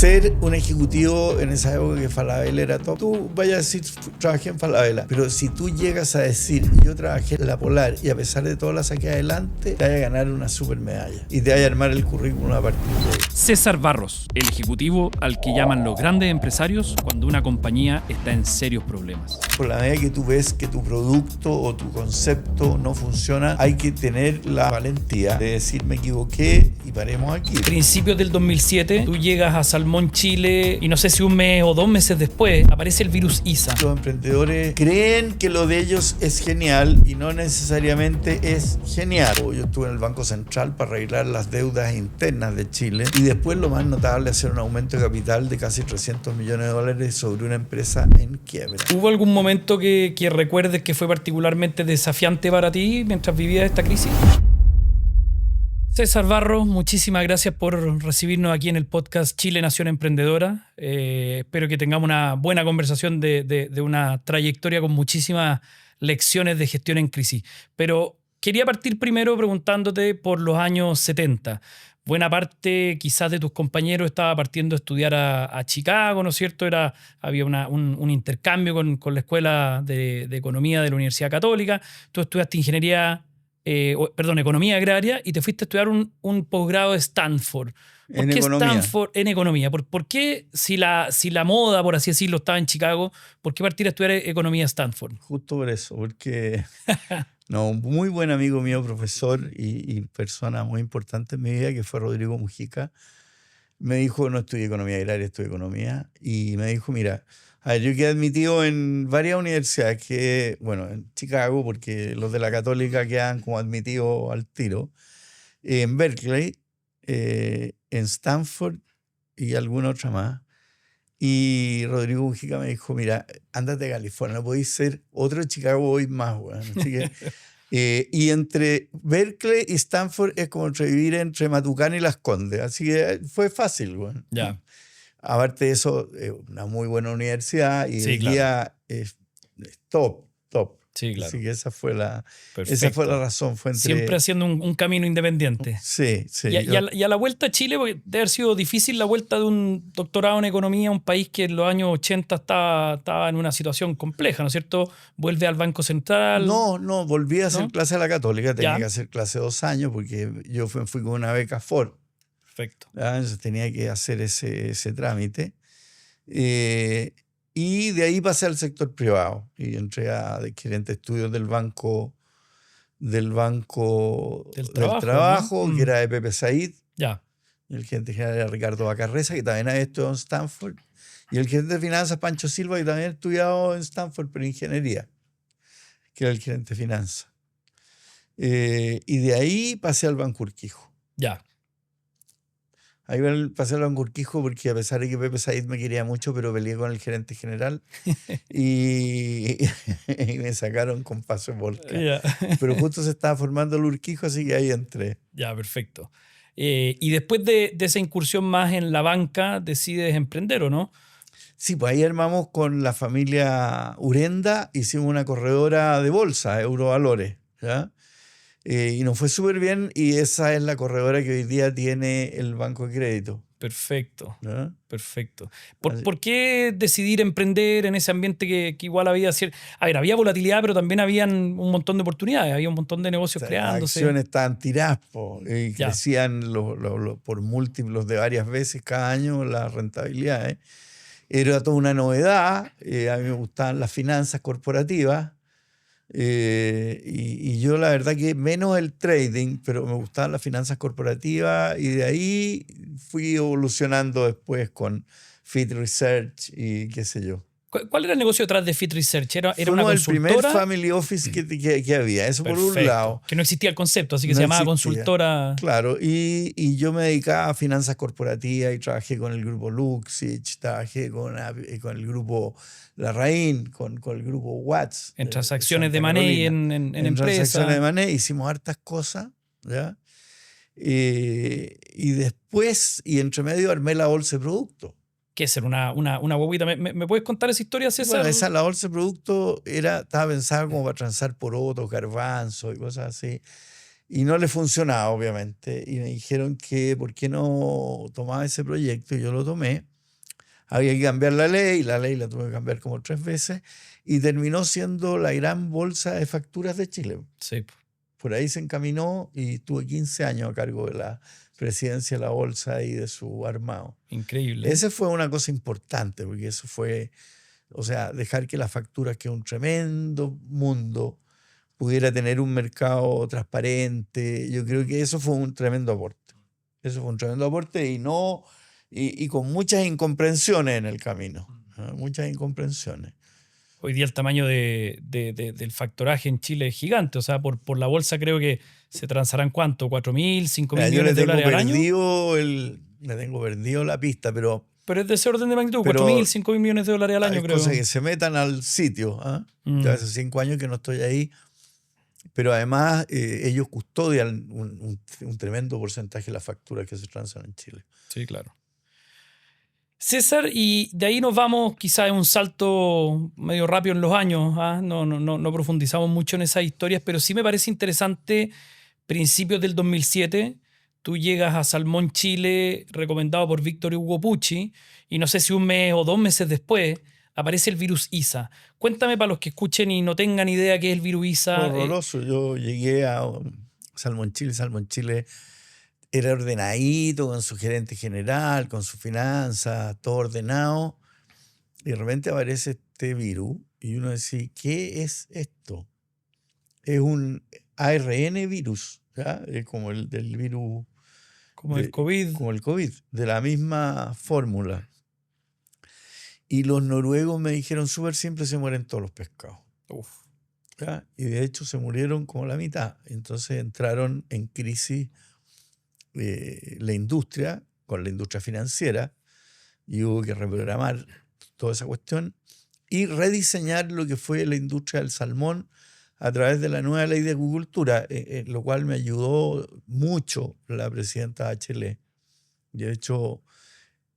ser un ejecutivo en esa época que Falabella era todo. Tú vayas a decir, trabajé en Falabella, pero si tú llegas a decir, yo trabajé en La Polar y a pesar de todo la saqué adelante, te vaya a ganar una super medalla y te vaya a armar el currículum a partir de ahí. César Barros, el ejecutivo al que llaman los grandes empresarios cuando una compañía está en serios problemas. Por la medida que tú ves que tu producto o tu concepto no funciona, hay que tener la valentía de decir, me equivoqué y paremos aquí. Principios del 2007, tú llegas a Salmón Chile y no sé si un mes o 2 meses después aparece el virus ISA. Los emprendedores creen que lo de ellos es genial y no necesariamente es genial. Yo estuve en el Banco Central para arreglar las deudas internas de Chile y después lo más notable hacer un aumento de capital de casi $300 millones sobre una empresa en quiebra. ¿Hubo algún momento que recuerdes que fue particularmente desafiante para ti mientras vivías esta crisis? César Barros, muchísimas gracias por recibirnos aquí en el podcast Chile Nación Emprendedora. Espero que tengamos una buena conversación de una trayectoria con muchísimas lecciones de gestión en crisis. Pero quería partir primero preguntándote por los años 70. Buena parte quizás de tus compañeros estaba partiendo a estudiar a Chicago, ¿no es cierto? Había un intercambio con la Escuela de Economía de la Universidad Católica. Tú estudiaste Economía Agraria y te fuiste a estudiar un posgrado de Stanford. ¿Por qué Stanford en economía? ¿Por qué, si la moda, por así decirlo, estaba en Chicago, por qué partir a estudiar economía a Stanford? Justo por eso, porque un muy buen amigo mío, profesor y persona muy importante en mi vida, que fue Rodrigo Mujica, me dijo, no estudié economía agraria, estudié economía, y me dijo, mira, a ver, yo quedé admitido en varias universidades, en Chicago, porque los de la Católica quedan como admitidos al tiro, en Berkeley, en Stanford y alguna otra más. Y Rodrigo Mujica me dijo, mira, ándate a California, no podéis ser otro de Chicago hoy más, bueno. Así que, y entre Berkeley y Stanford es como vivir entre Matucana y Las Condes, así que fue fácil, bueno. Ya. Aparte de eso, una muy buena universidad y el día es top. Sí, claro. Así que esa fue la razón. Siempre haciendo un camino independiente. Sí. Y a la vuelta a Chile, porque debe haber sido difícil la vuelta de un doctorado en economía, un país que en los años 80 estaba en una situación compleja, ¿no es cierto? Vuelve al Banco Central. No, volví a hacer clase a la Católica, tenía que hacer clase 2 años porque yo fui con una beca Ford. Perfecto. Entonces tenía que hacer ese trámite. Y de ahí pasé al sector privado y entré a gerente de estudios del Banco del Trabajo, ¿no? que era de Pepe Said. Ya. El gerente general era Ricardo Bacarreza, que también había estudiado en Stanford. Y el gerente de finanzas, Pancho Silva, que también había estudiado en Stanford, pero ingeniería, que era el gerente de finanzas. Y de ahí pasé al Banco Urquijo. Ya. Ahí pasé al Banco Urquijo porque a pesar de que Pepe Said me quería mucho, pero peleé con el gerente general y me sacaron con paso en volcán. Pero justo se estaba formando el Urquijo, así que ahí entré. Ya, perfecto. Y después de esa incursión más en la banca, decides emprender, ¿o no? Sí, pues ahí armamos con la familia Urenda, hicimos una corredora de bolsa, Eurovalores, ¿ya? Y nos fue súper bien y esa es la corredora que hoy día tiene el Banco de Crédito. Perfecto, ¿No? perfecto. ¿Por qué decidir emprender en ese ambiente que igual había había volatilidad, pero también habían un montón de oportunidades, había un montón de negocios creándose? Las acciones estaban tiradas y crecían por múltiplos de varias veces cada año las rentabilidades. Era toda una novedad, a mí me gustaban las finanzas corporativas. Y yo la verdad que menos el trading, pero me gustaban las finanzas corporativas y de ahí fui evolucionando después con Fit Research y qué sé yo. ¿Cuál era el negocio detrás de Fit Research? ¿Era una consultora? El primer family office que había, eso. Perfecto. Por un lado. Que no existía el concepto, así que no se llamaba existía. Consultora. Claro, y yo me dedicaba a finanzas corporativas y trabajé con el grupo Luxich, trabajé con el grupo Larraín, con el grupo Watts. En transacciones de money en empresas. Transacciones de money hicimos hartas cosas, ¿ya? Y después, y entre medio armé la bolsa de productos. ¿Qué es ser una huevita? ¿Me puedes contar esa historia, César? Bueno, la bolsa de productos estaba pensada como para transar porotos, garbanzo y cosas así. Y no le funcionaba, obviamente. Y me dijeron que por qué no tomaba ese proyecto. Y yo lo tomé. había que cambiar la ley la tuve que cambiar como 3 veces, y terminó siendo la gran bolsa de facturas de Chile. Sí. Por ahí se encaminó y tuve 15 años a cargo de la presidencia de la bolsa y de su armado. Increíble. Esa fue una cosa importante, porque eso fue, o sea, dejar que las facturas, que es un tremendo mundo, pudiera tener un mercado transparente. Yo creo que eso fue un tremendo aporte. Eso fue un tremendo aporte y con muchas incomprensiones en el camino. Muchas incomprensiones. Hoy día el tamaño del factoraje en Chile es gigante. O sea, por la bolsa creo que se transarán ¿cuánto? ¿4.000, 5.000 millones de dólares al año? Le tengo perdido la pista, pero es de ese orden de magnitud, 4.000, 5.000 millones de dólares al año, creo. Hay cosas que se metan al sitio. Ya hace 5 años que no estoy ahí, pero además ellos custodian un tremendo porcentaje de las facturas que se transan en Chile. Sí, claro. César, y de ahí nos vamos quizás en un salto medio rápido en los años. No profundizamos mucho en esas historias, pero sí me parece interesante, principios del 2007, tú llegas a Salmón Chile, recomendado por Víctor Hugo Pucci, y no sé si un mes o 2 meses después aparece el virus ISA. Cuéntame para los que escuchen y no tengan idea qué es el virus ISA. Horroroso. Yo llegué a Salmón Chile era ordenadito, con su gerente general, con su finanzas, todo ordenado. Y de repente aparece este virus y uno dice, ¿qué es esto? Es un ARN virus, ¿ya? Es como el del virus. Como el COVID. Como el COVID, de la misma fórmula. Y los noruegos me dijeron, súper simple, se mueren todos los pescados. Uf. ¿Ya? Y de hecho se murieron como la mitad. Entonces entraron en crisis la industria, con la industria financiera, y hubo que reprogramar toda esa cuestión y rediseñar lo que fue la industria del salmón a través de la nueva ley de acuicultura, lo cual me ayudó mucho la presidenta Bachelet. De hecho,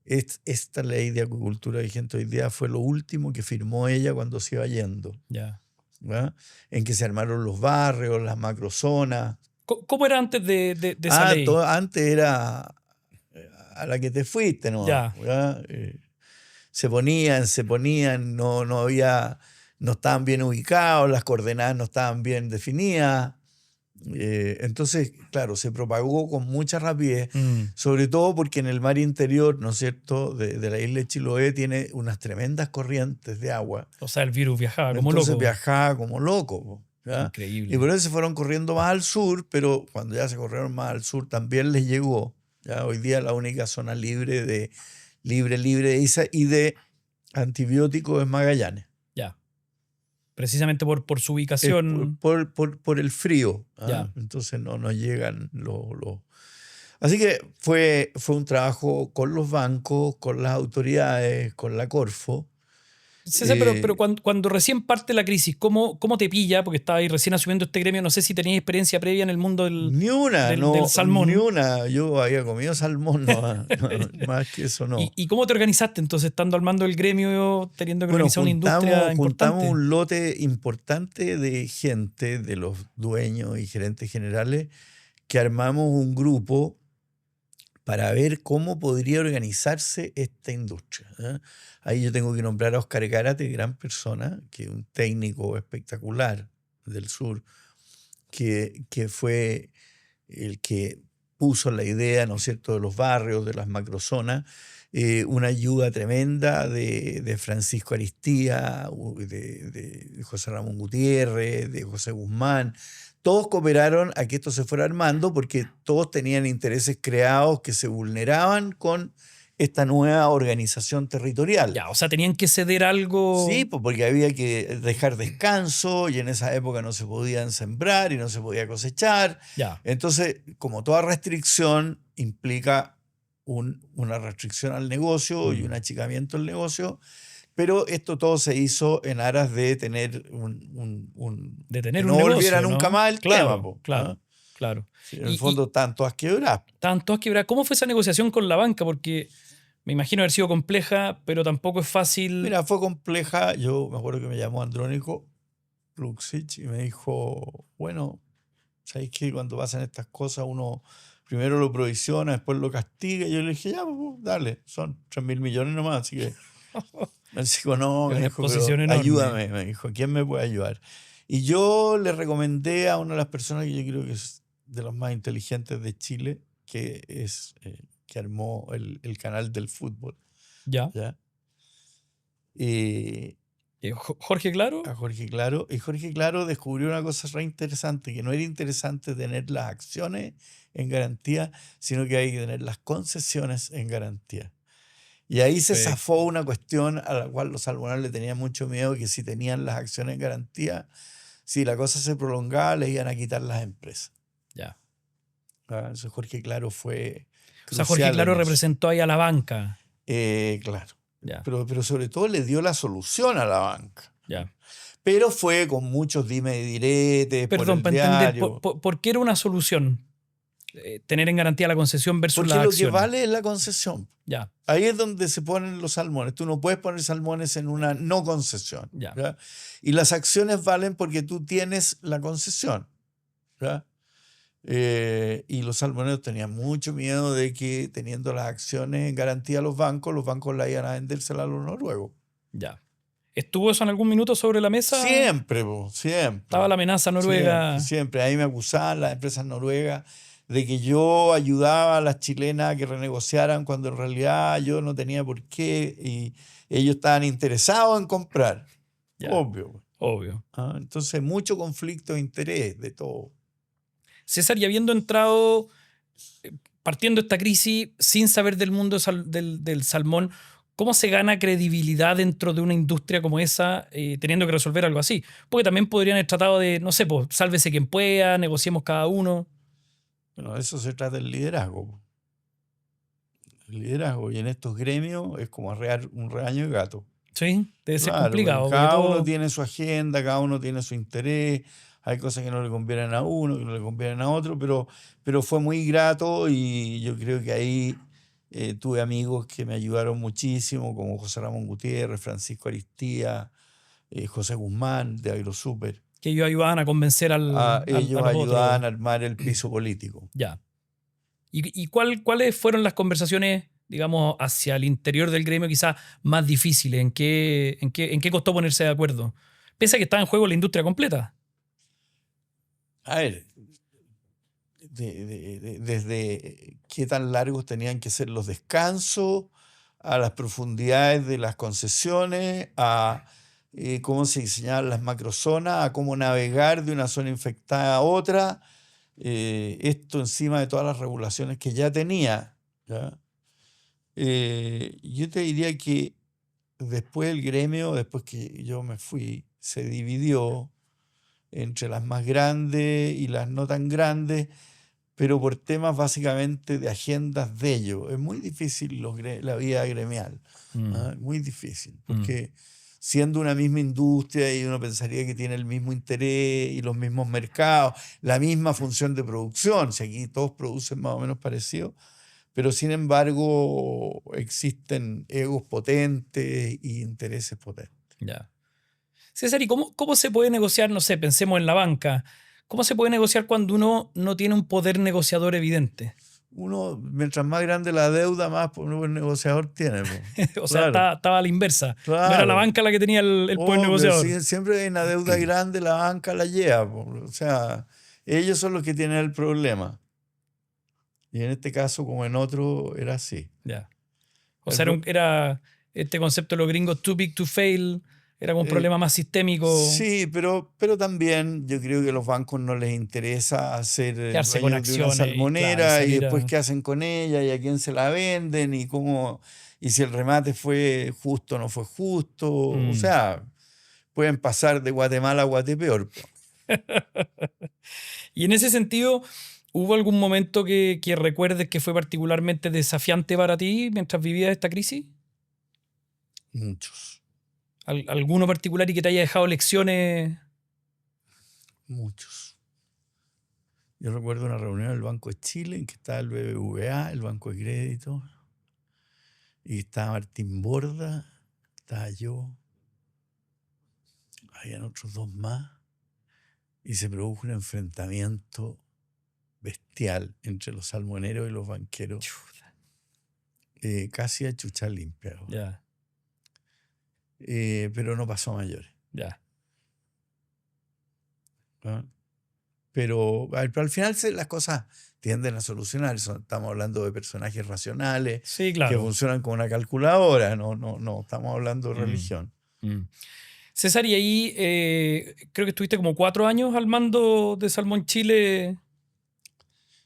esta ley de acuicultura vigente hoy día fue lo último que firmó ella cuando se iba yendo. Ya. ¿verdad? En que se armaron los barrios, las macrozonas. ¿Cómo era antes de esa ley? Antes era a la que te fuiste, ¿no? Ya. Se ponían, no estaban bien ubicados, las coordenadas no estaban bien definidas. Entonces, claro, se propagó con mucha rapidez, sobre todo porque en el mar interior, ¿no es cierto?, de la isla de Chiloé tiene unas tremendas corrientes de agua. O sea, el virus viajaba como Entonces loco. viajaba como loco. ¿ya? Increíble. Y por eso se fueron corriendo más al sur, pero cuando ya se corrieron más al sur también les llegó. ¿ya? Hoy día la única zona libre de ISA y de antibióticos es Magallanes. Ya. Precisamente por su ubicación. Por el frío. Ya. Entonces no nos llegan los... Así que fue un trabajo con los bancos, con las autoridades, con la Corfo. César, pero cuando recién parte la crisis, ¿cómo te pilla? Porque estabas ahí recién asumiendo este gremio, no sé si tenías experiencia previa en el mundo del salmón. Ni una. Yo había comido salmón, más que eso no. ¿Y cómo te organizaste entonces, estando al mando del gremio, teniendo que organizar una industria importante? Juntamos un lote importante de gente, de los dueños y gerentes generales, que armamos un grupo para ver cómo podría organizarse esta industria. Ahí yo tengo que nombrar a Oscar Gárate, gran persona, que es un técnico espectacular del sur, que fue el que puso la idea, ¿no es cierto?, de los barrios, de las macrozonas, una ayuda tremenda de Francisco Aristía, de José Ramón Gutiérrez, de José Guzmán. Todos cooperaron a que esto se fuera armando porque todos tenían intereses creados que se vulneraban con esta nueva organización territorial. Ya, o sea, tenían que ceder algo. Sí, porque había que dejar descanso y en esa época no se podían sembrar y no se podía cosechar. Ya. Entonces, como toda restricción implica una restricción al negocio y un achicamiento al negocio, pero esto todo se hizo en aras de tener que no volviera nunca más el tema. Claro. Sí, en el fondo, tanto has quebrado. ¿Cómo fue esa negociación con la banca? Porque me imagino haber sido compleja, pero tampoco es fácil. Mira, fue compleja. Yo me acuerdo que me llamó Andrónico Luxich y me dijo, bueno, ¿sabéis que cuando pasan estas cosas uno primero lo provisiona, después lo castiga. Y yo le dije, ya, pues, dale, son 3.000 millones nomás, así que... Él dijo, no, Es me una dijo, pero exposición enorme. ayúdame, me dijo, ¿quién me puede ayudar? Y yo le recomendé a una de las personas que yo creo que es de los más inteligentes de Chile, que es que armó el canal del fútbol, Ya. ¿ya? Y Jorge Claro. a Jorge Claro. Y Jorge Claro descubrió una cosa re interesante, que no era interesante tener las acciones en garantía, sino que hay que tener las concesiones en garantía. Y ahí se Perfecto. zafó una cuestión a la cual los salmoneros le tenían mucho miedo, que si tenían las acciones en garantía, si la cosa se prolongaba, les iban a quitar las empresas. Ya. Entonces Jorge Claro fue O sea, Jorge crucial Claro en eso. representó ahí a la banca. Claro. Ya. Pero sobre todo le dio la solución a la banca. Ya. Pero fue con muchos dime y diretes por Perdón, el para entender, diario. ¿por qué era una solución tener en garantía la concesión versus Porque las lo que acciones? vale es la concesión. Ya. Ahí es donde se ponen los salmones. Tú no puedes poner salmones en una no concesión. Ya. ¿Ya? Y las acciones valen porque tú tienes la concesión. ¿Ya? Y los salmoneros tenían mucho miedo de que teniendo las acciones en garantía a los bancos la iban a vendérsela a los noruegos. Ya. ¿Estuvo eso en algún minuto sobre la mesa? Siempre, siempre. Estaba la amenaza noruega. Siempre, siempre. Ahí me acusaban las empresas noruegas de que yo ayudaba a las chilenas a que renegociaran cuando en realidad yo no tenía por qué y ellos estaban interesados en comprar. Ya. Obvio. Obvio. Entonces, mucho conflicto de interés de todo. César, y habiendo entrado, partiendo esta crisis sin saber del mundo del salmón, ¿cómo se gana credibilidad dentro de una industria como esa teniendo que resolver algo así? Porque también podrían haber tratado de, no sé, pues, sálvese quien pueda, negociemos cada uno. Bueno, de eso se trata el liderazgo. El liderazgo. Y en estos gremios es como arrear un rebaño de gato. Sí, debe ser Claro, complicado. porque Porque cada todo... uno tiene su agenda, cada uno tiene su interés. Hay cosas que no le convienen a uno, que no le convienen a otro, pero fue muy grato y yo creo que ahí tuve amigos que me ayudaron muchísimo, como José Ramón Gutiérrez, Francisco Aristía, José Guzmán de AgroSuper. Que ellos ayudaban a convencer a Ellos los ayudaban otros. a armar el piso político. Ya. ¿Y cuáles fueron las conversaciones, digamos, hacia el interior del gremio quizás más difíciles? ¿En qué costó ponerse de acuerdo? Pese a que estaba en juego la industria completa. A ver, desde qué tan largos tenían que ser los descansos, a las profundidades de las concesiones, a cómo se diseñaban las macrozonas, a cómo navegar de una zona infectada a otra. Esto encima de todas las regulaciones que ya tenía. ¿Ya? Yo te diría que después el gremio, después que yo me fui, se dividió entre las más grandes y las no tan grandes, pero por temas básicamente de agendas de ellos. Es muy difícil la vida gremial, muy difícil, porque siendo una misma industria y uno pensaría que tiene el mismo interés y los mismos mercados, la misma función de producción, si aquí todos producen más o menos parecido, pero sin embargo existen egos potentes y intereses potentes. Ya. César, ¿y cómo se puede negociar? No sé, pensemos en la banca. ¿Cómo se puede negociar cuando uno no tiene un poder negociador evidente? Uno, mientras más grande la deuda, más buen negociador tiene. O sea, Claro, estaba a la inversa. claro. No era la banca la que tenía el poder negociador. Siempre hay una deuda grande, la banca la lleva. O sea, ellos son los que tienen el problema. Y en este caso, como en otro, era así. Ya. O sea, era este concepto de los gringos too big to fail, era como un problema más sistémico. Sí, pero también yo creo que a los bancos no les interesa hacer Quedarse con dueños de una acciones salmonera y, salir después qué hacen con ella y a quién se la venden y cómo, y si el remate fue justo o no fue justo. O sea, pueden pasar de Guatemala a Guatepeor. Y en ese sentido, ¿hubo algún momento que recuerdes que fue particularmente desafiante para ti mientras vivías esta crisis? Muchos. ¿Alguno particular y que te haya dejado lecciones? Muchos. Yo recuerdo una reunión del Banco de Chile en que estaba el BBVA, el Banco de Crédito, y estaba Martín Borda, estaba yo, habían otros dos más, y se produjo un enfrentamiento bestial entre los salmoneros y los banqueros, Chuta. casi a chucha limpia. Ya, Pero no pasó a mayores. ya. ¿Ah? Pero al final las cosas tienden a solucionar. Estamos hablando de personajes racionales Sí, que claro. funcionan con una calculadora. No, estamos hablando de religión. César, y ahí creo que estuviste como 4 años al mando de Salmón Chile.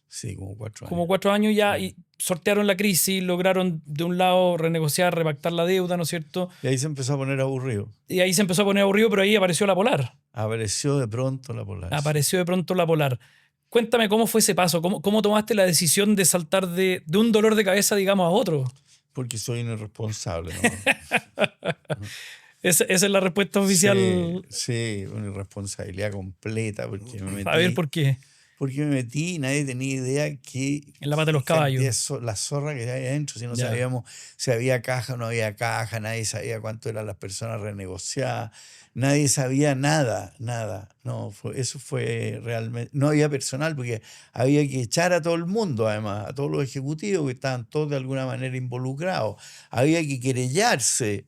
Sí, como 4 Como años. 4 años ya, y sortearon la crisis, lograron de un lado renegociar, repactar la deuda, ¿no es cierto? Y ahí se empezó a poner aburrido. Y ahí se empezó a poner aburrido, pero ahí apareció la Polar. Apareció de pronto la Polar. Apareció de pronto la Polar. Cuéntame cómo fue ese paso, cómo tomaste la decisión de saltar de un dolor de cabeza, digamos, a otro. Porque soy un irresponsable. ¿No? Esa es la respuesta oficial. Sí, una irresponsabilidad completa. Porque me metí. A ver por qué. Porque me metí y nadie tenía idea que En la pata de los caballos. la zorra que hay adentro, si no Ya. sabíamos si había caja o no había caja, nadie sabía cuánto eran las personas renegociadas, nadie sabía nada. No, eso fue realmente. No había personal porque había que echar a todo el mundo, además, a todos los ejecutivos que estaban todos de alguna manera involucrados. Había que querellarse.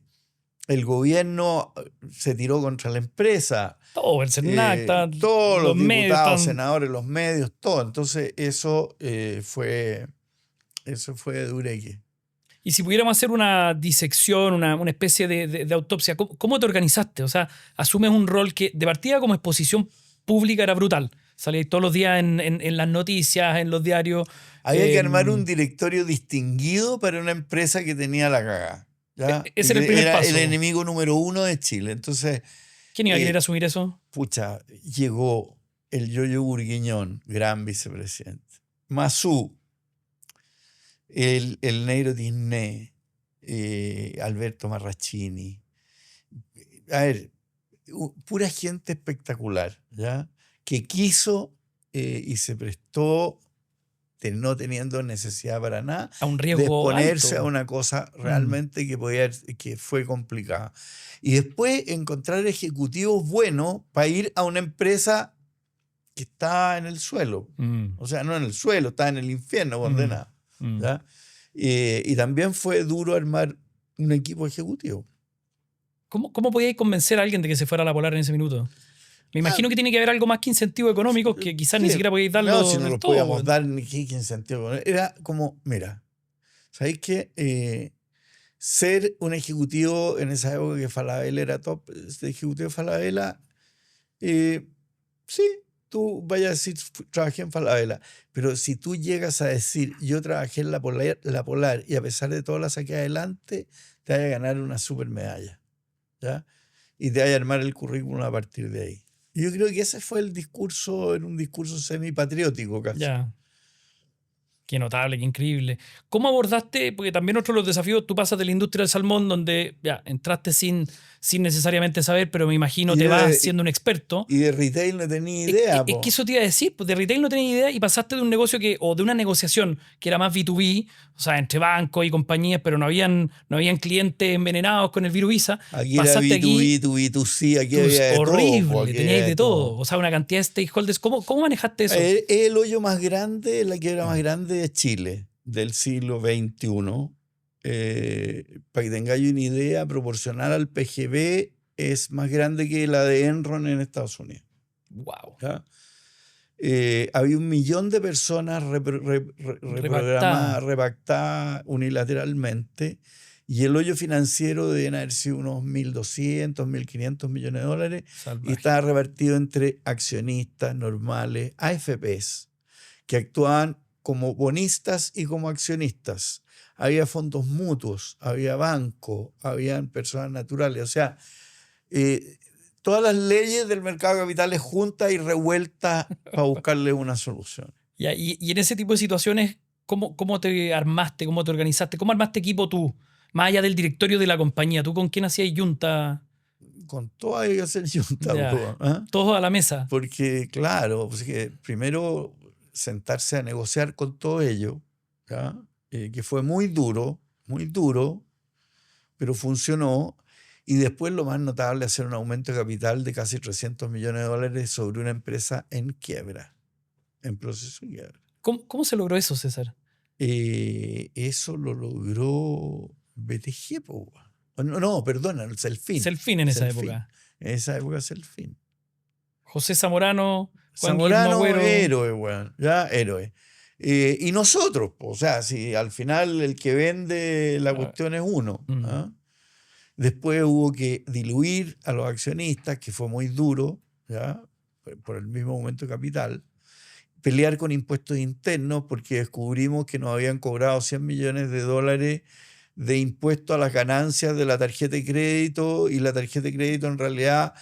El gobierno se tiró contra la empresa. Todo, el CERNAC, Todos los medios diputados, están... senadores, los medios, todo. Entonces, eso fue dureque. Y si pudiéramos hacer una disección, una especie de autopsia, ¿cómo te organizaste? O sea, asumes un rol que de partida como exposición pública era brutal. Salías todos los días en las noticias, en los diarios. Había que armar un directorio distinguido para una empresa que tenía la cagada. ¿Ya? Ese era el primer paso. El enemigo número 1 de Chile. Entonces, ¿Quién iba a querer asumir eso? pucha, llegó el Yoyo Burguiñón, gran vicepresidente. Masú, el Neiro Disné, Alberto Marrachini. A ver, pura gente espectacular, ¿ya? Que quiso y se prestó, no teniendo necesidad para nada, A un de riesgo exponerse alto. a una cosa realmente que fue complicada. Y después encontrar ejecutivos buenos para ir a una empresa que está en el suelo. O sea, no en el suelo, está en el infierno, condenada. ¿Ya? Y también fue duro armar un equipo ejecutivo. ¿Cómo podíais convencer a alguien de que se fuera a la Polar en ese minuto? Me imagino que tiene que haber algo más que incentivos económicos que quizás ni siquiera podíais darlo. No, si no del los todo. podíamos dar ni qué incentivo. Era como, mira, ¿sabéis qué? Ser un ejecutivo en esa época que Falabella era top, este ejecutivo de Falabella, sí, tú vayas a decir, trabajé en Falabella, pero si tú llegas a decir, yo trabajé en la Polar y a pesar de todo la saqué adelante, te vaya a ganar una super medalla, ¿ya? Y te vaya a armar el currículum a partir de ahí. Y yo creo que ese fue el discurso, en un discurso semi-patriótico casi. Ya. Qué notable, qué increíble. ¿Cómo abordaste? Porque también otro de los desafíos, tú pasas de la industria del salmón, donde ya entraste sin necesariamente saber, pero me imagino te vas siendo un experto. Y de retail no tenía idea. Es que eso te iba a decir, pues de retail no tenía idea y pasaste de un negocio o de una negociación que era más B2B, o sea, entre bancos y compañías, pero no habían clientes envenenados con el virus Visa. Aquí era B2B, B2C, aquí había de horrible, todo. teníais de todo. O sea, una cantidad de stakeholders. ¿Cómo manejaste eso? El hoyo más grande, la quiebra más grande de Chile del siglo XXI. Para que tengáis una idea, proporcional al PGB es más grande que la de Enron en Estados Unidos. Wow. ¿Ya? Había 1 millón de personas reprogramadas, repactadas unilateralmente, y el hoyo financiero deben haber sido unos 1.200, 1.500 millones de dólares, Salvaje. y estaba repartido entre accionistas normales, AFPs, que actuaban como bonistas y como accionistas. Había fondos mutuos, había bancos, había personas naturales, o sea, todas las leyes del mercado de capitales juntas y revueltas para buscarle una solución. Y en ese tipo de situaciones, ¿cómo te armaste? ¿Cómo te organizaste? ¿Cómo armaste equipo tú? Más allá del directorio de la compañía, ¿tú con quién hacías yunta? Con todo hay que hacer yunta. ¿Eh? Todos a la mesa. Porque, claro, pues que primero sentarse a negociar con todo ello, ¿ya? Que fue muy duro, pero funcionó. Y después lo más notable, hacer un aumento de capital de casi 300 millones de dólares sobre una empresa en quiebra, en proceso de quiebra. ¿Cómo se logró eso, César? Eso lo logró BTG, po. No, perdona, Celfin. Celfin en esa Celfin. época. En esa época Celfin. José Zamorano, Juan Guillermo Zamorano, Agüero. héroe, weón. Ya, héroe. Y nosotros, po, o sea, si al final el que vende la cuestión es uno. ¿Ah? Después hubo que diluir a los accionistas, que fue muy duro, ¿ya? Por el mismo aumento de capital. Pelear con impuestos internos porque descubrimos que nos habían cobrado $100 millones de impuestos a las ganancias de la tarjeta de crédito, y la tarjeta de crédito en realidad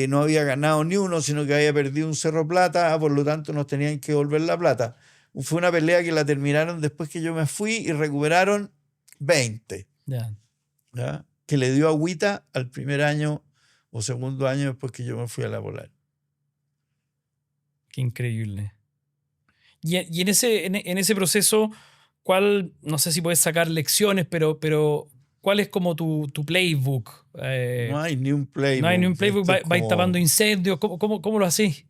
no había ganado ni uno, sino que había perdido un cerro plata, por lo tanto nos tenían que devolver la plata. Fue una pelea que la terminaron después que yo me fui y recuperaron 20. ¿Ya? Que le dio agüita al primer año o segundo año después que yo me fui a la Polar. Qué increíble. Y en ese proceso, ¿cuál, no sé si puedes sacar lecciones, pero ¿cuál es como tu playbook? No hay ni un playbook. No hay ni un playbook, vais tapando incendios, ¿cómo lo hacís?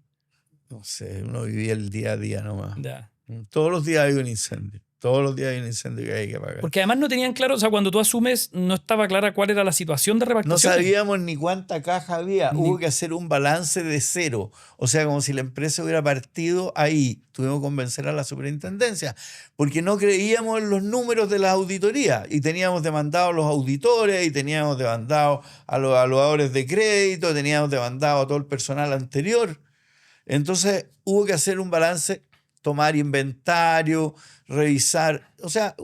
No sé, uno vivía el día a día nomás. Ya. Todos los días hay un incendio. Todos los días hay un incendio que hay que apagar. Porque además no tenían claro, o sea, cuando tú asumes, no estaba clara cuál era la situación de repartición. No sabíamos ni cuánta caja había. Hubo que hacer un balance de cero. O sea, como si la empresa hubiera partido ahí. Tuvimos que convencer a la superintendencia. Porque no creíamos en los números de las auditorías. Y teníamos demandados a los auditores, y teníamos demandados a los evaluadores de crédito, teníamos demandado a todo el personal anterior. Entonces hubo que hacer un balance, tomar inventario, revisar, o sea,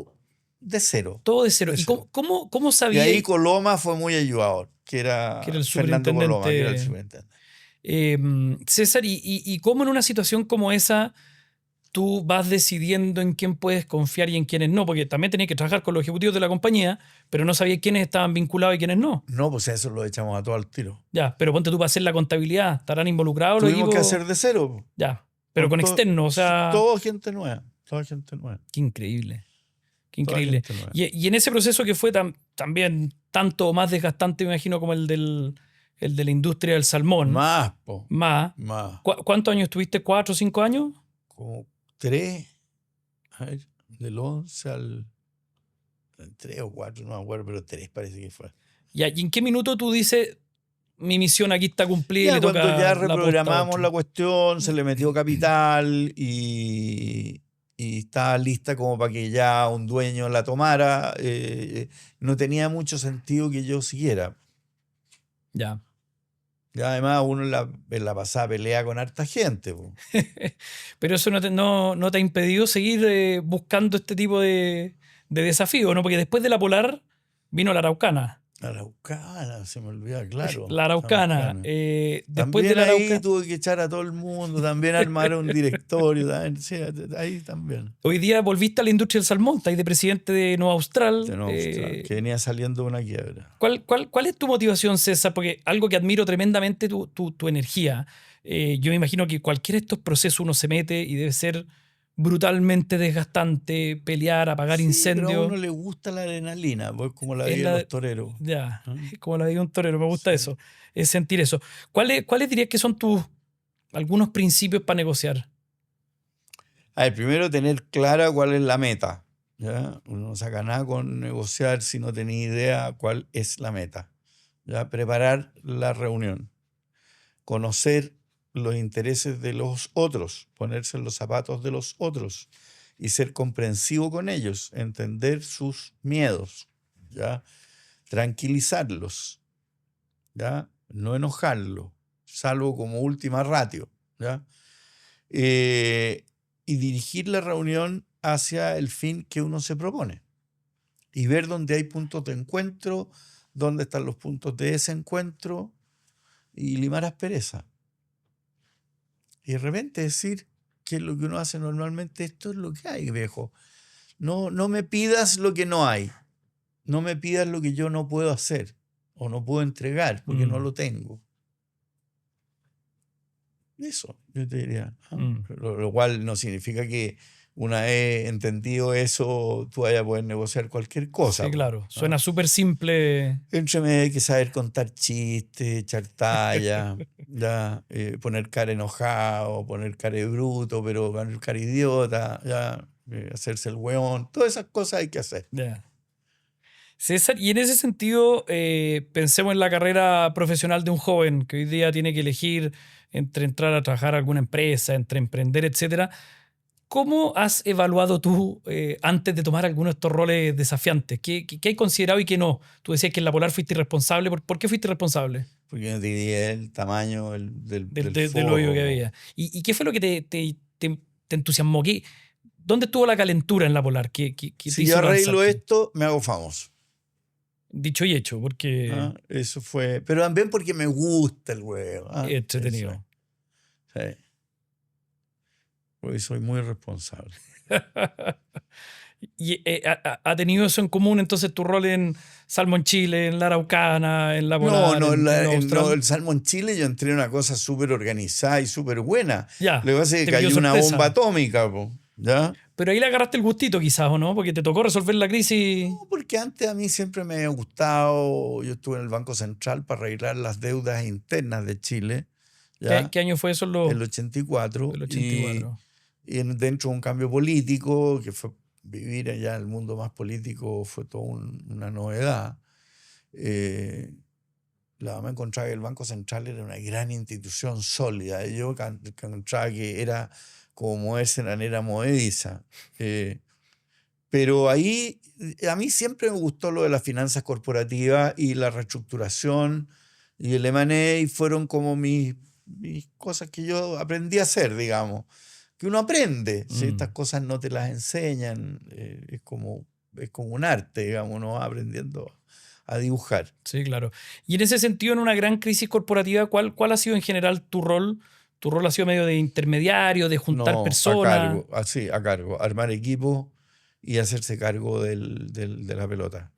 de cero. Todo de cero. De ¿Y cero. cómo sabía? Y ahí Coloma fue muy ayudador, que era el Fernando Coloma, que era el superintendente. César, ¿y cómo en una situación como esa tú vas decidiendo en quién puedes confiar y en quiénes no? Porque también tenías que trabajar con los ejecutivos de la compañía, pero no sabías quiénes estaban vinculados y quiénes no. No, pues eso lo echamos a todo al tiro. Ya, pero ponte tú para hacer la contabilidad, ¿estarán involucrados los Tuvimos equipos? que hacer de cero. Ya, pero con externos, o sea... Toda gente nueva. Qué increíble. Qué increíble. Y en ese proceso que fue también tanto o más desgastante, me imagino, como el de la industria del salmón. Más. ¿Cuántos años estuviste? ¿4 o 5 años? Como 3. A ver, del 11 al 3 o 4, no me acuerdo, pero 3 parece que fue. ¿Y en qué minuto tú dices, mi misión aquí está cumplida? Ya, cuando ya reprogramamos la cuestión, se le metió capital y estaba lista como para que ya un dueño la tomara, no tenía mucho sentido que yo siguiera. Ya. Ya además uno en la pasada pelea con harta gente. Pero eso no te ha impedido seguir buscando este tipo de desafíos, ¿no? Porque después de la Polar vino la Araucana. La Araucana, se me olvida, claro. La Araucana. Después también de la ahí tuve que echar a todo el mundo, también armar un directorio, también, sí, ahí también. Hoy día volviste a la industria del salmón, estás de presidente de Nueva Austral. Que venía saliendo de una quiebra. ¿Cuál es tu motivación, César? Porque algo que admiro tremendamente tu energía. Yo me imagino que cualquiera de estos procesos uno se mete y debe ser brutalmente desgastante, pelear, apagar incendios. Pero a uno le gusta la adrenalina, pues como la de los toreros. Ya, como la de un torero, me gusta eso, es sentir eso. ¿Cuáles dirías que son algunos principios para negociar? A ver, primero tener clara cuál es la meta. ¿Ya? Uno no saca nada con negociar si no tenía idea cuál es la meta. ¿Ya? Preparar la reunión, conocer los intereses de los otros, ponerse en los zapatos de los otros y ser comprensivo con ellos, entender sus miedos, ¿ya? Tranquilizarlos, ¿ya? No enojarlos, salvo como última ratio, ¿ya? Y dirigir la reunión hacia el fin que uno se propone y ver dónde hay puntos de encuentro, dónde están los puntos de desencuentro y limar aspereza. Y de repente decir que lo que uno hace normalmente, esto es lo que hay, viejo. No me pidas lo que no hay. No me pidas lo que yo no puedo hacer o no puedo entregar porque no lo tengo. Eso, yo te diría. Lo cual no significa que una vez entendido eso, tú vayas a poder negociar cualquier cosa. Sí, claro. Suena súper simple. Entre medio hay que saber contar chistes, echar talla. ya, poner cara enojado, poner cara de bruto, pero poner cara idiota, ya, hacerse el hueón, todas esas cosas hay que hacer. Ya. César, y en ese sentido, pensemos en la carrera profesional de un joven que hoy día tiene que elegir entre entrar a trabajar a alguna empresa, entre emprender, etcétera. ¿Cómo has evaluado tú antes de tomar algunos de estos roles desafiantes? ¿Qué hay considerado y qué no? Tú decías que en la Polar fuiste irresponsable. ¿Por qué fuiste irresponsable Porque no tenía el tamaño del del hoyo que forro. había? ¿Y qué fue lo que te entusiasmó? ¿Dónde estuvo la calentura en la Polar? ¿Qué te Si hizo yo arreglo lanzarte? esto, me hago famoso. Dicho y hecho, porque Eso fue. Pero también porque me gusta el huevo. es Eso es. entretenido. Sí. Porque soy muy responsable. ¿Y ha tenido eso en común entonces tu rol en Salmon Chile, en la Araucana, en la Polar, en No, Austral? el Salmón Chile yo entré en una cosa súper organizada y súper buena. Ya, Lo que pasa es que te pilló cayó una sorpresa. bomba atómica, po, ¿ya? Pero ahí le agarraste el gustito quizás, ¿o no? Porque te tocó resolver la crisis. No, porque antes a mí siempre me había gustado, yo estuve en el Banco Central para arreglar las deudas internas de Chile, ¿ya? ¿Qué año fue eso? El 84, El 84. y dentro de un cambio político, que fue vivir allá en el mundo más político, fue toda una novedad. Me encontraba que el Banco Central era una gran institución sólida. Yo encontraba que era como moverse en la era movediza. Pero ahí, a mí siempre me gustó lo de las finanzas corporativas y la reestructuración y el M&A fueron como mis cosas que yo aprendí a hacer, digamos. Que uno aprende, si estas cosas no te las enseñan, es como un arte, digamos, uno va aprendiendo a dibujar. Sí, claro. Y en ese sentido, en una gran crisis corporativa, ¿cuál ha sido en general tu rol? ¿Tu rol ha sido medio de intermediario, de juntar No, personas? a cargo, armar equipo y hacerse cargo de la pelota.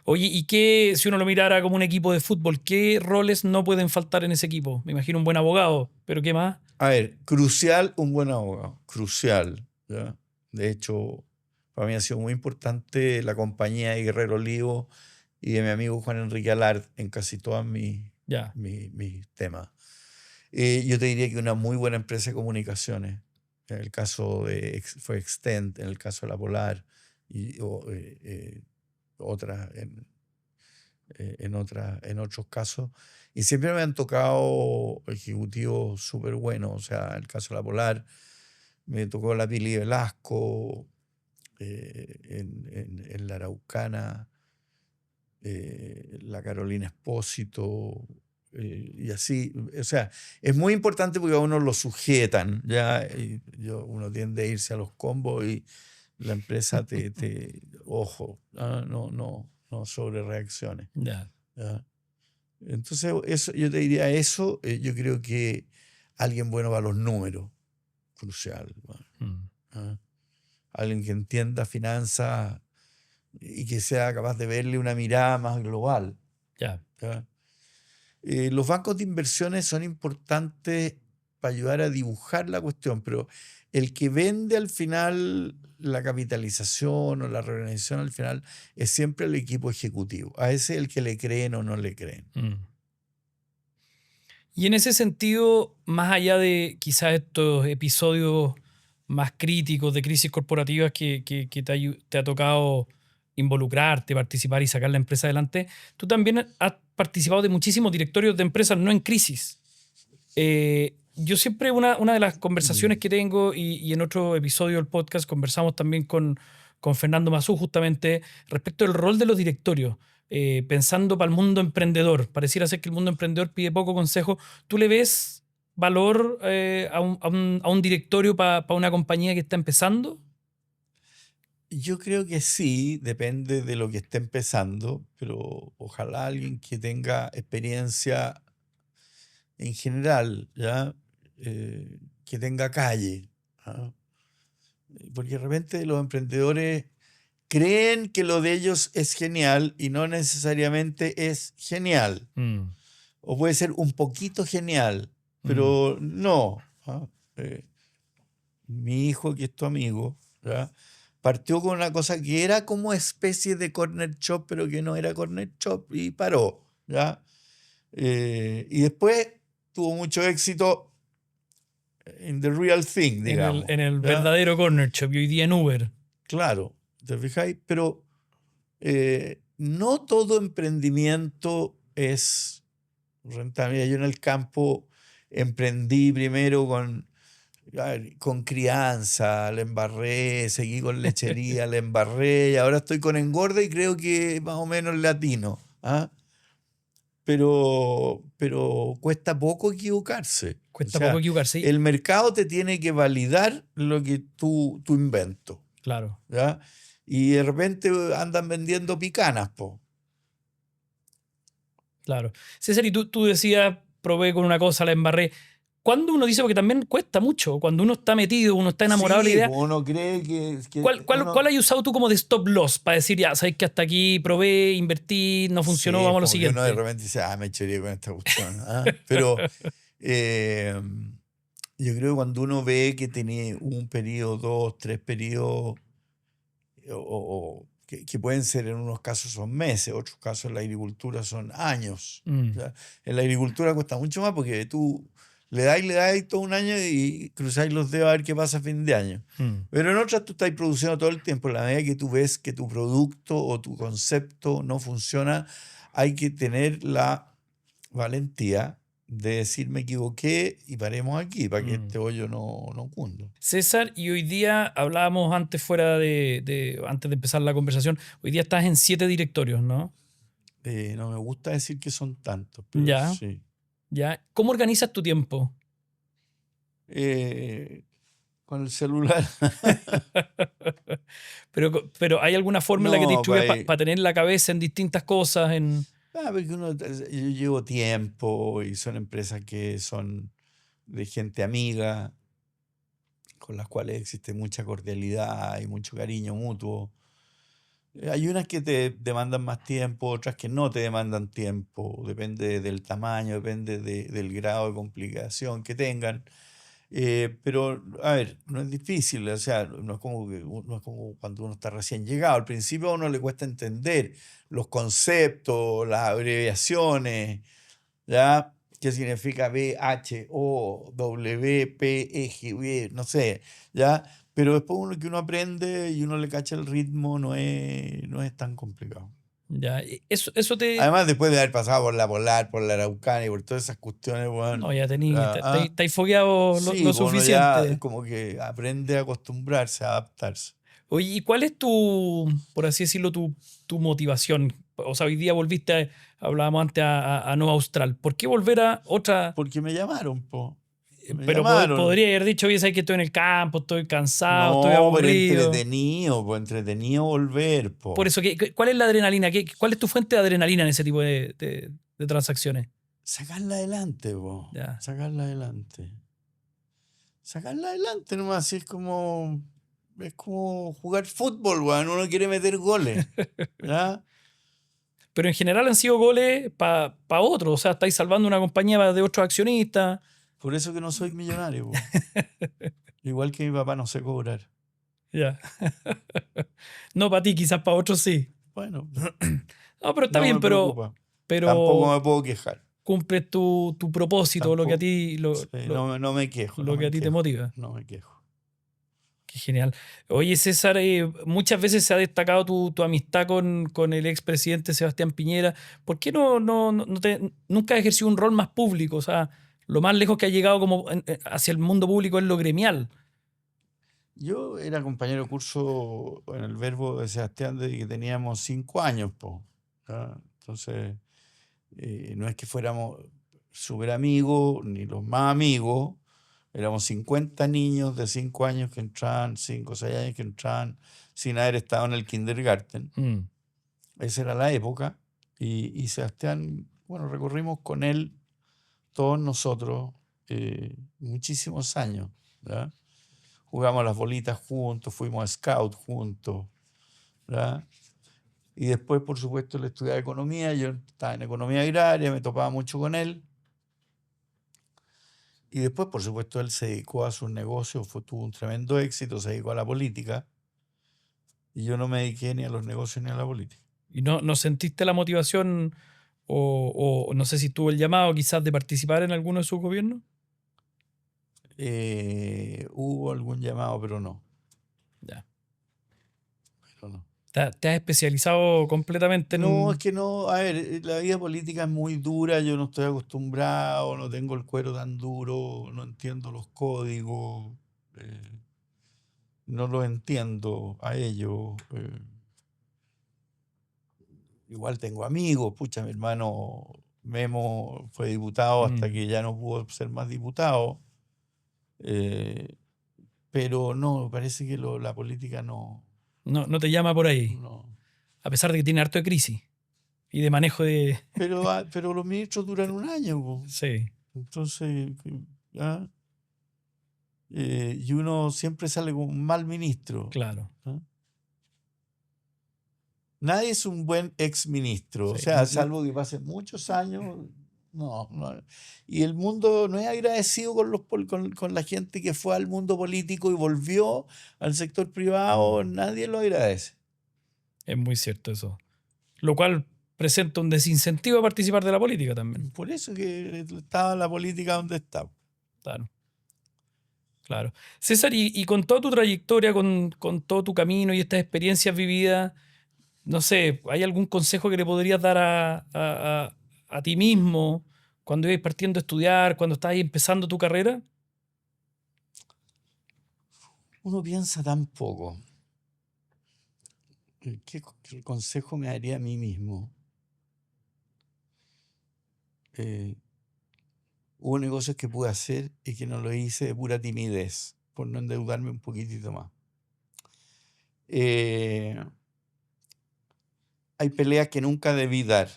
Oye, ¿y qué, si uno lo mirara como un equipo de fútbol, qué roles no pueden faltar en ese equipo? Me imagino un buen abogado, pero ¿qué más? A ver, crucial un buen abogado, crucial, ¿ya? De hecho, para mí ha sido muy importante la compañía de Guerrero Olivo y de mi amigo Juan Enrique Alard en casi todos mis Ya. temas. Yo te diría que una muy buena empresa de comunicaciones, en el caso fue Extent, en el caso de La Polar, y otras en otros casos. Y siempre me han tocado ejecutivos súper buenos. O sea, en el caso de La Polar, me tocó la Pili Velasco, en la Araucana, la Carolina Espósito, y así. O sea, es muy importante porque a uno lo sujetan, ¿ya? Uno tiende a irse a los combos y la empresa ojo, no sobre reacciones. Ya. ¿Ya? Entonces, eso, yo te diría eso, yo creo que alguien bueno para los números, crucial. ¿Ah? Alguien que entienda finanzas y que sea capaz de verle una mirada más global. Ya. ¿Ya? Los bancos de inversiones son importantes para ayudar a dibujar la cuestión, pero el que vende al final la capitalización o la reorganización al final es siempre el equipo ejecutivo. A ese es el que le creen o no le creen. Y en ese sentido, más allá de quizás estos episodios más críticos de crisis corporativas que te ha tocado involucrarte, participar y sacar la empresa adelante, tú también has participado de muchísimos directorios de empresas no en crisis. Yo siempre, una de las conversaciones que tengo, y en otro episodio del podcast conversamos también con Fernando Mazú justamente respecto del rol de los directorios. Pensando para el mundo emprendedor, pareciera ser que el mundo emprendedor pide poco consejo. ¿Tú le ves valor a un directorio para una compañía que está empezando? Yo creo que sí, depende de lo que esté empezando, pero ojalá alguien que tenga experiencia en general, ¿ya? Que tenga calle. ¿Ah? Porque de repente los emprendedores creen que lo de ellos es genial y no necesariamente es genial. O puede ser un poquito genial, pero no. ¿Ah? Mi hijo, que es tu amigo, ¿ya? Partió con una cosa que era como especie de corner shop, pero que no era corner shop, y paró. ¿Ya? Y después tuvo mucho éxito in the real thing, digamos. En el ¿ya? verdadero corner shop y hoy día en Uber. Claro, ¿te fijáis? Pero no todo emprendimiento es rentable. Yo en el campo emprendí primero con crianza, la embarré, seguí con lechería, la embarré, y ahora estoy con engorda y creo que más o menos latino. ¿ah? Pero cuesta poco equivocarse. Cuesta poco equivocarse. El mercado te tiene que validar lo que tu invento. Claro. ¿ya? Y de repente andan vendiendo picanas, po. Claro. César, y tú decías, probé con una cosa, la embarré. ¿Cuándo uno dice? Porque también cuesta mucho. Cuando uno está metido, uno está enamorado de la idea. Uno cree que ¿Cuál has usado tú como de stop loss para decir, ya, sabes que hasta aquí probé, invertí, no funcionó, vamos a lo siguiente? Uno de repente dice, me echaría con esta cuestión. Pero yo creo que cuando uno ve que tiene un periodo, 2, 3 periodos, que pueden ser en unos casos son meses, otros casos en la agricultura son años. ¿ya? En la agricultura cuesta mucho más porque tú le dais todo un año y cruzáis los dedos a ver qué pasa a fin de año. Pero en otras tú estás produciendo todo el tiempo. En la medida que tú ves que tu producto o tu concepto no funciona, hay que tener la valentía de decir me equivoqué y paremos aquí para que este hoyo no cunda. César, y hoy día hablábamos antes antes de empezar la conversación, hoy día estás en 7 directorios, ¿no? No me gusta decir que son tantos, pero ya, sí. Ya. ¿Cómo organizas tu tiempo? Con el celular. pero ¿hay alguna forma en la que te distribuyes para tener la cabeza en distintas cosas? Porque yo llevo tiempo y son empresas que son de gente amiga, con las cuales existe mucha cordialidad y mucho cariño mutuo. Hay unas que te demandan más tiempo, otras que no te demandan tiempo. Depende del tamaño, depende del grado de complicación que tengan. Pero, a ver, no es difícil, o sea, no es como cuando uno está recién llegado. Al principio a uno le cuesta entender los conceptos, las abreviaciones, ¿ya? ¿Qué significa B, H, O, W, P, G, B? No sé, ¿ya? Pero después que uno aprende y uno le cacha el ritmo, no es tan complicado. Ya, eso te... Además, después de haber pasado por la Polar, por la Araucana y por todas esas cuestiones, bueno, No, ya estáis fogueado lo suficiente. Ya como que aprende a acostumbrarse, a adaptarse. Oye, ¿y cuál es por así decirlo, tu motivación? O sea, hoy día hablábamos antes a Nueva Austral. ¿Por qué volver a otra? Porque me llamaron, po. Pero podría haber dicho, oye, sabes que estoy en el campo, estoy cansado, estoy pero aburrido. entretenido volver, po. Por eso, ¿cuál es la adrenalina? ¿Cuál es tu fuente de adrenalina en ese tipo de transacciones? Sacarla adelante, po. Ya. Sacarla adelante. Sacarla adelante nomás, así es como jugar fútbol, weón. Uno quiere meter goles. ¿Ya? Pero en general han sido goles para otros. O sea, estáis salvando una compañía de otros accionistas. Por eso que no soy millonario, po. Igual que mi papá no sé cobrar. Ya. No para ti, quizás para otros sí. Bueno. No, pero está bien, pero tampoco me puedo quejar. Cumples tu propósito, tampoco, lo que a ti... no me quejo. Lo que a ti te motiva. No me quejo. Qué genial. Oye, César, muchas veces se ha destacado tu amistad con el expresidente Sebastián Piñera. ¿Por qué nunca has ejercido un rol más público? O sea, lo más lejos que ha llegado hacia el mundo público es lo gremial. Yo era compañero de curso en el Verbo de Sebastián desde que teníamos 5 años, po. Entonces, no es que fuéramos súper amigos, ni los más amigos. Éramos 50 niños de 5 años que entraban, 5 o 6 años que entraban sin haber estado en el kindergarten. Esa era la época. Y Sebastián, bueno, recorrimos con él, todos nosotros, muchísimos años, ¿verdad? Jugamos las bolitas juntos, fuimos a scout juntos, ¿verdad? Y después, por supuesto, él estudiaba economía, yo estaba en economía agraria, me topaba mucho con él. Y después, por supuesto, él se dedicó a sus negocios, tuvo un tremendo éxito, se dedicó a la política. Y yo no me dediqué ni a los negocios ni a la política. ¿Y no sentiste la motivación O no sé si tuvo el llamado quizás de participar en alguno de sus gobiernos. Hubo algún llamado, pero no. Ya. Pero no. ¿Te has especializado completamente No, es en...? que no, a ver, la vida política es muy dura, yo no estoy acostumbrado, no tengo el cuero tan duro, no entiendo los códigos, eh, no los entiendo a ellos. Igual tengo amigos, pucha, mi hermano Memo fue diputado hasta Mm, que ya no pudo ser más diputado, eh, pero no, parece que la política no, no te llama por ahí, no. a pesar de que tiene harto de crisis y de manejo de... Pero los ministros duran un año, po. Sí, Entonces, ¿ah? Y uno siempre sale con un mal ministro. claro. ¿Ah? Nadie es un buen ex ministro, o Sí. sea, salvo que pasen muchos años. No, no. Y el mundo no es agradecido con la gente que fue al mundo político y volvió al sector privado, nadie lo agradece. Es muy cierto eso. Lo cual presenta un desincentivo a participar de la política también. Por eso que estaba la política donde está. Claro, claro. César, y con toda tu trayectoria, con todo tu camino y estas experiencias vividas, no sé, ¿hay algún consejo que le podrías dar a ti mismo cuando ibas partiendo a estudiar, cuando estabas empezando tu carrera? Uno piensa tan poco. ¿Qué consejo me daría a mí mismo? Eh, Hubo negocios que pude hacer y que no lo hice de pura timidez, por no endeudarme un poquitito más. Eh, Hay peleas que nunca debí dar.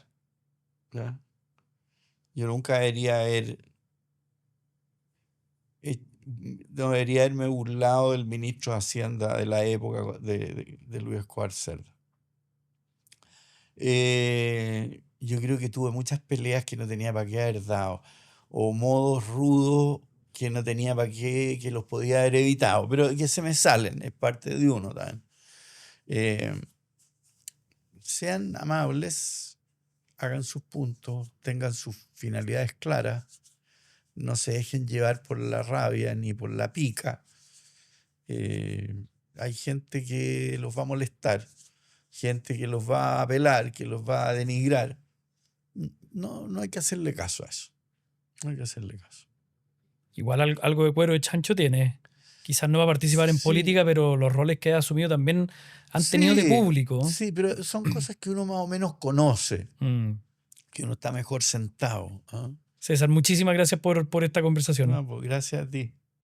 ¿Ya? Yo nunca debería no debería haberme burlado del ministro de Hacienda de la época de Luis Escobar Cerda. Yo creo que tuve muchas peleas que no tenía para qué haber dado, o modos rudos que no tenía para qué, que los podía haber evitado, pero que se me salen, es parte de uno también. Eh, Sean amables, hagan sus puntos, tengan sus finalidades claras, no se dejen llevar por la rabia ni por la pica. Hay gente que los va a molestar, gente que los va a apelar, que los va a denigrar. No, no hay que hacerle caso a eso. No hay que hacerle caso. Igual algo de cuero de chancho tiene. Quizás no va a participar en Sí, política, pero los roles que ha asumido también han tenido de sí, público. sí, pero son cosas que uno más o menos conoce, Mm. que uno está mejor sentado. ¿Ah? César, muchísimas gracias por esta conversación. No, pues gracias a ti.